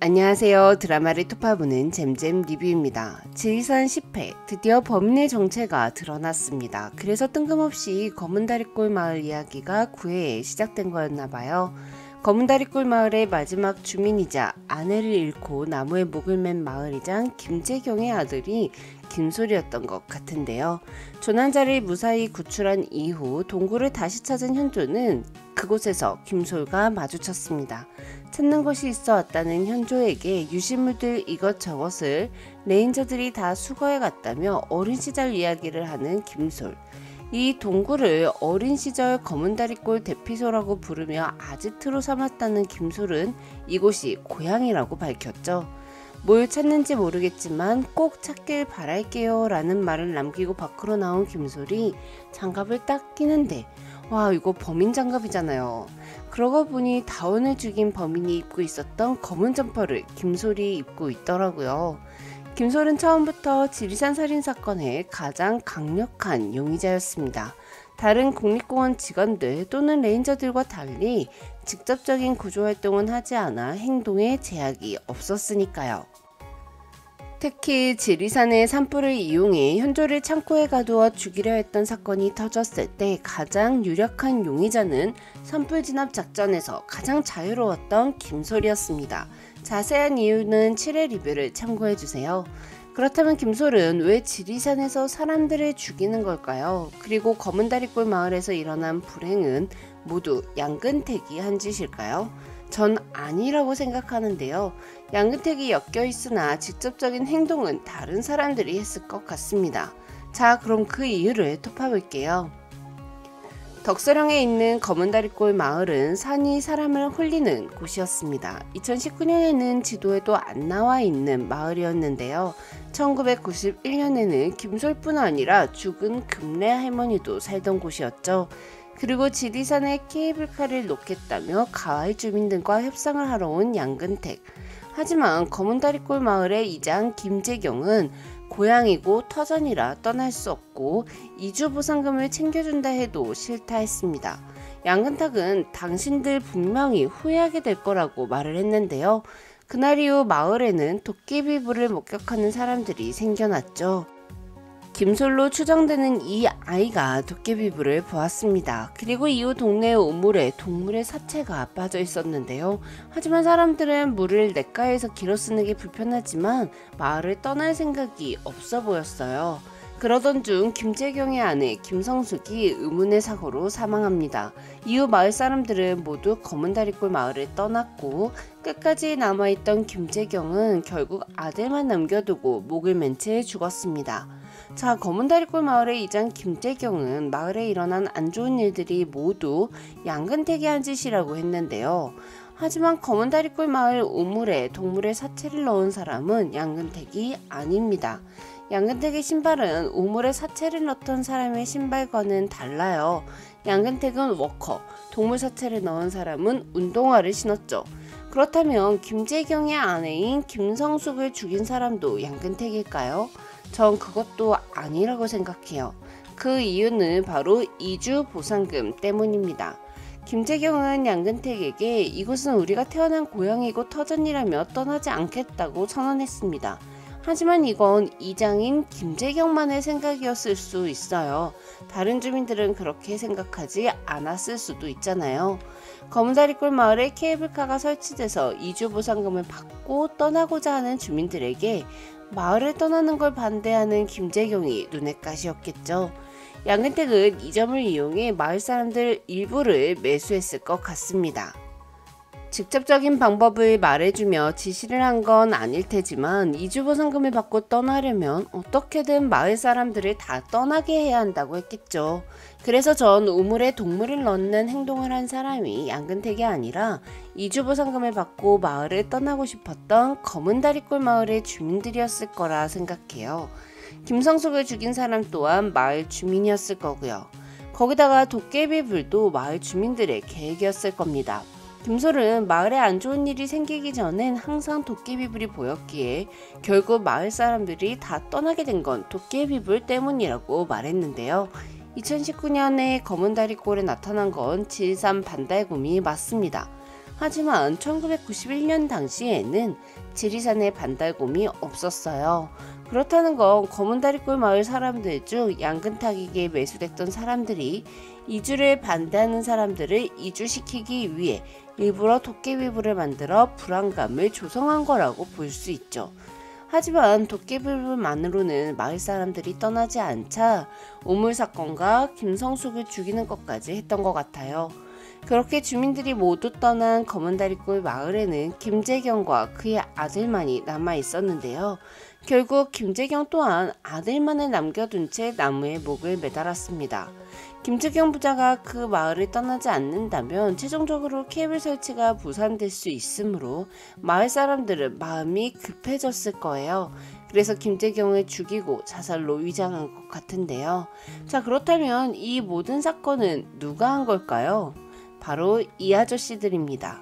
안녕하세요. 드라마를 토파보는 잼잼 리뷰입니다. 지리산 10회 드디어 범인의 정체가 드러났습니다. 그래서 뜬금없이 검은다리골 마을 이야기가 9회에 시작된 거였나봐요. 검은다리골 마을의 마지막 주민이자 아내를 잃고 나무에 목을 맨 마을이장 김재경의 아들이 김솔이었던 것 같은데요. 조난자를 무사히 구출한 이후 동굴을 다시 찾은 현조는 그곳에서 김솔과 마주쳤습니다. 찾는 곳이 있어 왔다는 현조에게 유실물들 이것저것을 레인저들이 다 수거해 갔다며 어린 시절 이야기를 하는 김솔. 이 동굴을 어린 시절 검은다리골 대피소라고 부르며 아지트로 삼았다는 김솔은 이곳이 고향이라고 밝혔죠. 뭘 찾는지 모르겠지만 꼭 찾길 바랄게요 라는 말을 남기고 밖으로 나온 김솔이 장갑을 딱 끼는데 와, 이거 범인 장갑이잖아요. 그러고 보니 다운을 죽인 범인이 입고 있었던 검은 점퍼를 김솔이 입고 있더라고요. 김솔은 처음부터 지리산 살인사건의 가장 강력한 용의자였습니다. 다른 국립공원 직원들 또는 레인저들과 달리 직접적인 구조활동은 하지 않아 행동에 제약이 없었으니까요. 특히 지리산의 산불을 이용해 현조를 창고에 가두어 죽이려 했던 사건이 터졌을 때 가장 유력한 용의자는 산불 진압 작전에서 가장 자유로웠던 김솔이었습니다. 자세한 이유는 7회 리뷰를 참고해주세요. 그렇다면 김솔은 왜 지리산에서 사람들을 죽이는 걸까요? 그리고 검은다리골 마을에서 일어난 불행은 모두 양근택이 한 짓일까요? 전 아니라고 생각하는데요. 양근택이 엮여 있으나 직접적인 행동은 다른 사람들이 했을 것 같습니다. 자, 그럼 그 이유를 톱어볼게요. 덕서령에 있는 검은다리골 마을은 산이 사람을 홀리는 곳이었습니다. 2019년에는 지도에도 안 나와 있는 마을이었는데요. 1991년에는 김솔뿐 아니라 죽은 금래 할머니도 살던 곳이었죠. 그리고 지리산에 케이블카를 놓겠다며 가와이 주민 등과 협상을 하러 온 양근택. 하지만 검은다리골 마을의 이장 김재경은 고향이고 터전이라 떠날 수 없고 이주보상금을 챙겨준다 해도 싫다 했습니다. 양근택은 당신들 분명히 후회하게 될 거라고 말을 했는데요. 그날 이후 마을에는 도깨비불을 목격하는 사람들이 생겨났죠. 김솔로 추정되는 이 아이가 도깨비불을 보았습니다. 그리고 이후 동네 우물에 동물의 사체가 빠져 있었는데요. 하지만 사람들은 물을 냇가에서 길어 쓰는 게 불편하지만 마을을 떠날 생각이 없어 보였어요. 그러던 중 김재경의 아내 김성숙이 의문의 사고로 사망합니다. 이후 마을 사람들은 모두 검은다리골 마을을 떠났고 끝까지 남아있던 김재경은 결국 아들만 남겨두고 목을 맨 채 죽었습니다. 자, 검은다리골 마을의 이장 김재경은 마을에 일어난 안 좋은 일들이 모두 양근택이 한 짓이라고 했는데요. 하지만 검은다리골 마을 우물에 동물의 사체를 넣은 사람은 양근택이 아닙니다. 양근택의 신발은 우물에 사체를 넣던 사람의 신발과는 달라요. 양근택은 워커, 동물 사체를 넣은 사람은 운동화를 신었죠. 그렇다면 김재경의 아내인 김성숙을 죽인 사람도 양근택일까요? 전 그것도 아니라고 생각해요. 그 이유는 바로 이주보상금 때문입니다. 김재경은 양근택에게 이곳은 우리가 태어난 고향이고 터전이라며 떠나지 않겠다고 선언했습니다. 하지만 이건 이장인 김재경만의 생각이었을 수 있어요. 다른 주민들은 그렇게 생각하지 않았을 수도 있잖아요. 검은다리골 마을에 케이블카가 설치돼서 이주보상금을 받고 떠나고자 하는 주민들에게 마을을 떠나는 걸 반대하는 김재경이 눈에 가시였겠죠. 양근택은 이 점을 이용해 마을 사람들 일부를 매수했을 것 같습니다. 직접적인 방법을 말해주며 지시를 한 건 아닐 테지만 이주보상금을 받고 떠나려면 어떻게든 마을 사람들을 다 떠나게 해야 한다고 했겠죠. 그래서 전 우물에 동물을 넣는 행동을 한 사람이 양근택이 아니라 이주보상금을 받고 마을을 떠나고 싶었던 검은다리골 마을의 주민들이었을 거라 생각해요. 김성숙을 죽인 사람 또한 마을 주민이었을 거고요. 거기다가 도깨비불도 마을 주민들의 계획이었을 겁니다. 김솔은 마을에 안 좋은 일이 생기기 전엔 항상 도깨비불이 보였기에 결국 마을 사람들이 다 떠나게 된 건 도깨비불 때문이라고 말했는데요. 2019년에 검은다리골에 나타난 건 지리산 반달곰이 맞습니다. 하지만 1991년 당시에는 지리산에 반달곰이 없었어요. 그렇다는 건 검은다리골 마을 사람들 중 양근 타기에 매수됐던 사람들이 이주를 반대하는 사람들을 이주시키기 위해 일부러 도깨비불을 만들어 불안감을 조성한 거라고 볼 수 있죠. 하지만 도깨비불만으로는 마을 사람들이 떠나지 않자 오물사건과 김성숙을 죽이는 것까지 했던 것 같아요. 그렇게 주민들이 모두 떠난 검은다리골 마을에는 김재경과 그의 아들만이 남아 있었는데요. 결국 김재경 또한 아들만을 남겨둔 채 나무에 목을 매달았습니다. 김재경 부자가 그 마을을 떠나지 않는다면 최종적으로 케이블 설치가 무산될 수 있으므로 마을 사람들은 마음이 급해졌을 거예요. 그래서 김재경을 죽이고 자살로 위장한 것 같은데요. 자, 그렇다면 이 모든 사건은 누가 한 걸까요? 바로 이 아저씨들입니다.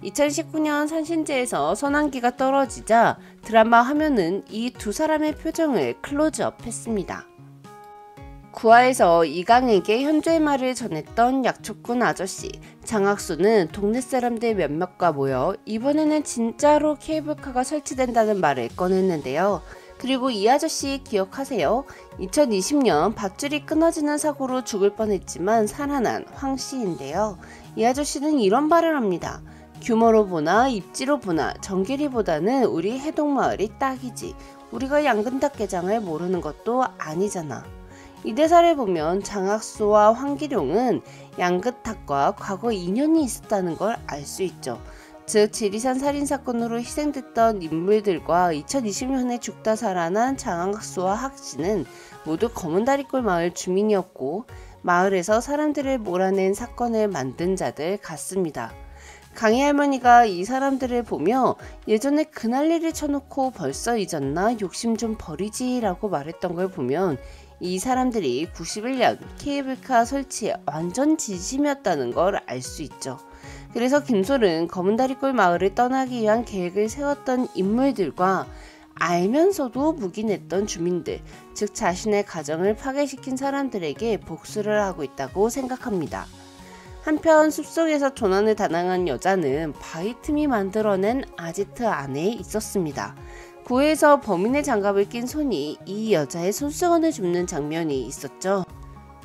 2019년 산신제에서 선한기가 떨어지자 드라마 화면은 이 두 사람의 표정을 클로즈업 했습니다. 구화에서 이강에게 현주의 말을 전했던 약초꾼 아저씨 장학수는 동네 사람들 몇몇과 모여 이번에는 진짜로 케이블카가 설치된다는 말을 꺼냈는데요. 그리고 이 아저씨 기억하세요? 2020년 밧줄이 끊어지는 사고로 죽을 뻔했지만 살아난 황씨인데요. 이 아저씨는 이런 말을 합니다. 규모로 보나 입지로 보나 정길이보다는 우리 해동마을이 딱이지. 우리가 양근탑게장을 모르는 것도 아니잖아. 이 대사를 보면 장학수와 황기룡은 양근탑과 과거 인연이 있었다는 걸 알 수 있죠. 즉 지리산 살인사건으로 희생됐던 인물들과 2020년에 죽다 살아난 장학수와 학씨는 모두 검은다리골 마을 주민이었고 마을에서 사람들을 몰아낸 사건을 만든 자들 같습니다. 강희 할머니가 이 사람들을 보며 예전에 그날리를 쳐놓고 벌써 잊었나 욕심 좀 버리지 라고 말했던 걸 보면 이 사람들이 91년 케이블카 설치에 완전 진심이었다는 걸 알 수 있죠. 그래서 김솔은 검은다리골 마을을 떠나기 위한 계획을 세웠던 인물들과 알면서도 묵인했던 주민들, 즉 자신의 가정을 파괴시킨 사람들에게 복수를 하고 있다고 생각합니다. 한편 숲속에서 조난을 당한 여자는 바이틈이 만들어낸 아지트 안에 있었습니다. 구에서 범인의 장갑을 낀 손이 이 여자의 손수건을 줍는 장면이 있었죠.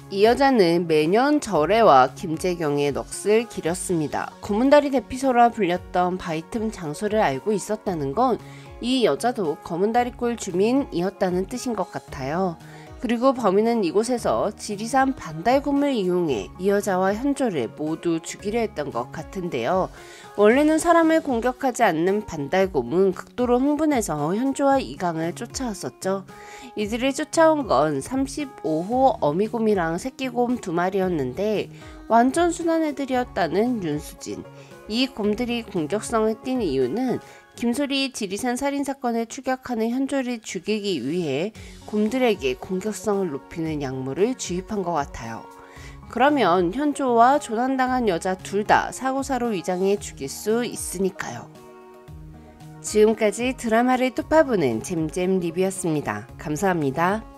이 여자는 매년 절에와 김재경의 넋을 기렸습니다. 검은다리 대피소라 불렸던 바이틈 장소를 알고 있었다는 건 이 여자도 검은다리골 주민이었다는 뜻인 것 같아요. 그리고 범인은 이곳에서 지리산 반달곰을 이용해 이 여자와 현조를 모두 죽이려 했던 것 같은데요. 원래는 사람을 공격하지 않는 반달곰은 극도로 흥분해서 현조와 이강을 쫓아왔었죠. 이들을 쫓아온 건 35호 어미곰이랑 새끼곰 2마리였는데 완전 순한 애들이었다는 윤수진. 이 곰들이 공격성을 띈 이유는 김솔이 지리산 살인사건을 추격하는 현조를 죽이기 위해 곰들에게 공격성을 높이는 약물을 주입한 것 같아요. 그러면 현조와 조난당한 여자 둘 다 사고사로 위장해 죽일 수 있으니까요. 지금까지 드라마를 톱파보는 잼잼 리뷰였습니다. 감사합니다.